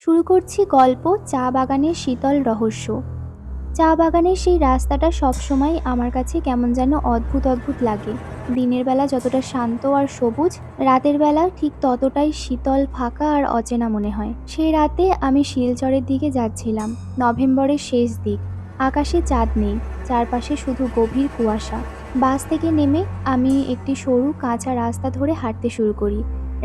শুরু করছি গল্প চা বাগানের শীতল রহস্য। চা বাগানের সেই রাস্তাটা সবসময় আমার কাছে কেমন যেন অদ্ভুত অদ্ভুত লাগে। দিনের বেলা যতটা শান্ত আর সবুজ, রাতের বেলা ঠিক ততটাই শীতল, ফাঁকা আর অচেনা মনে হয়। সেই রাতে আমি শিলচরের দিকে যাচ্ছিলাম। নভেম্বরের শেষ দিক। আকাশে চাঁদ নেই, চারপাশে শুধু গভীর কুয়াশা। বাস থেকে নেমে আমি একটি সরু কাঁচা রাস্তা ধরে হাঁটতে শুরু করি।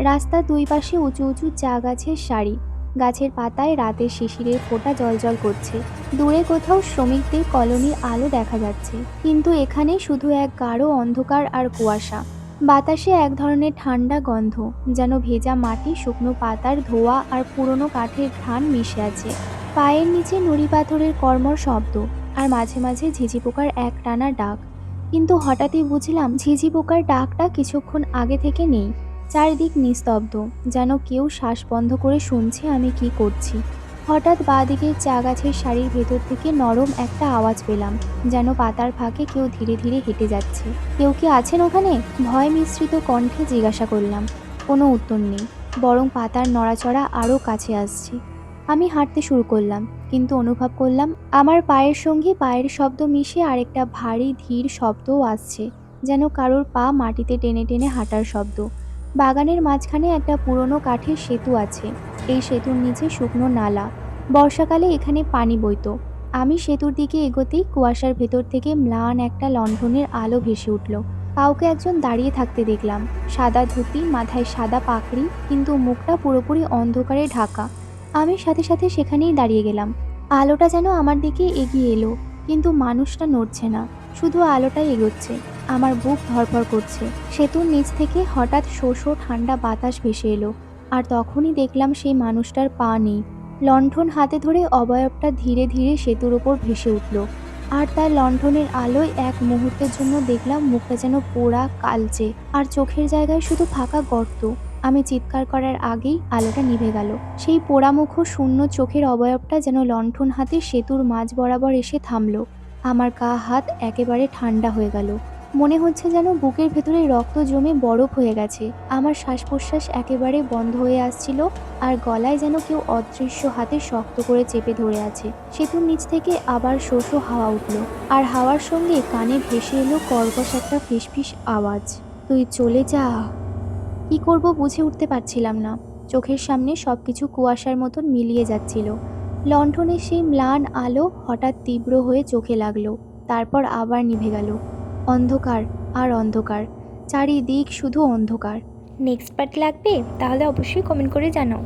রাস্তার দুই পাশে উঁচু উঁচু চা গাছের সারি। গাছের পাতায় রাতের শিশিরের ফোঁটা জ্বলজ্বল করছে। দূরে কোথাও শ্রমিকদের কলোনির আলো দেখা যাচ্ছে, কিন্তু এখানে শুধু এক গাঢ় অন্ধকার আর কুয়াশা। বাতাসে এক ধরনের ঠান্ডা গন্ধ, যেন ভেজা মাটি, শুকনো পাতার ধোয়া আর পুরনো কাঠের ঘ্রাণ মিশে আছে। পায়ের নিচে নুড়ি পাথরের কর্মর শব্দ, আর মাঝে মাঝে ঝিঝি পোকার এক টানা ডাক। কিন্তু হঠাৎই বুঝলাম ঝিঝি পোকার ডাকটা কিছুক্ষণ আগে থেকে নেই। চারিদিক নিস্তব্ধ, যেন কেউ শ্বাস বন্ধ করে শুনছে আমি কি করছি। হঠাৎ বাঁদিকের চা গাছের সারির ভেতর থেকে নরম একটা আওয়াজ পেলাম, যেন পাতার ফাঁকে কেউ ধীরে ধীরে হেঁটে যাচ্ছে। কেউ কি আছেন ওখানে? ভয় মিশ্রিত কণ্ঠে জিজ্ঞাসা করলাম। কোনো উত্তর নেই, বরং পাতার নড়াচড়া আরও কাছে আসছে। আমি হাঁটতে শুরু করলাম, কিন্তু অনুভব করলাম আমার পায়ের সঙ্গে পায়ের শব্দ মিশে আরেকটা ভারী ধীর শব্দও আসছে, যেন কারোর পা মাটিতে টেনে টেনে হাঁটার শব্দ। বাগানের মাঝখানে একটা পুরনো কাঠের সেতু আছে। এই সেতুর নিচে শুকনো নালা। বর্ষাকালে এখানে পানি বইতো। আমি সেতুর দিকে এগোতেই কুয়াশার ভেতর থেকে ম্লান একটা লণ্ঠনের আলো ভেসে উঠল। কাউকে একজন দাঁড়িয়ে থাকতে দেখলাম। সাদা ধুতি, মাথায় সাদা পাগড়ি, কিন্তু মুখটা পুরোপুরি অন্ধকারে ঢাকা। আমি সাথে সাথে সেখানেই দাঁড়িয়ে গেলাম। আলোটা যেন আমার দিকে এগিয়ে এলো, কিন্তু মানুষটা নড়ছে না, শুধু আলোটাই এগোচ্ছে। আমার বুক ধড়ফড় করছে। সেতুর নিচ থেকে হঠাৎ শো শো ঠান্ডা বাতাস ভেসে এলো, আর তখনই দেখলাম সেই মানুষটার পা নেই। লণ্ঠন হাতে ধরে অবয়বটা ধীরে ধীরে সেতুর ওপর ভেসে উঠল, আর তার লণ্ঠনের আলোয় এক মুহূর্তের জন্য দেখলাম মুখটা যেন পোড়া, কালচে, আর চোখের জায়গায় শুধু ফাঁকা গর্ত। আমি চিৎকার করার আগেই আলোটা নিভে গেল। সেই পোড়ামুখ শূন্য চোখের অবয়বটা যেন লণ্ঠন হাতে সেতুর মাঝ বরাবর এসে থামল। আমার গা হাত একেবারে ঠান্ডা হয়ে গেল। মনে হচ্ছে যেন বুকের ভেতরে রক্ত জমে বরফ হয়ে গেছে। আমার শ্বাস প্রশ্বাস একেবারে বন্ধ হয়ে আসছিল, আর গলায় যেন কেউ অদৃশ্য হাতে শক্ত করে চেপে ধরে আছে। সেতুর নিচ থেকে আবার শো শো হাওয়া উঠল, আর হাওয়ার সঙ্গে কানে ভেসে এলো কর্কশ একটা ফিসফিস আওয়াজ, তুই চলে যা। কি করব বুঝে উঠতে পারছিলাম না। চোখের সামনে সবকিছু কুয়াশার মতন মিলিয়ে যাচ্ছিল। লণ্ঠনের সেই ম্লান আলো হঠাৎ তীব্র হয়ে চোখে লাগলো, তারপর আবার নিভে গেল। অন্ধকার আর অন্ধকার, চারিদিক শুধু অন্ধকার। নেক্সট পার্ট লাগবে? তাহলে অবশ্যই কমেন্ট করে জানাও।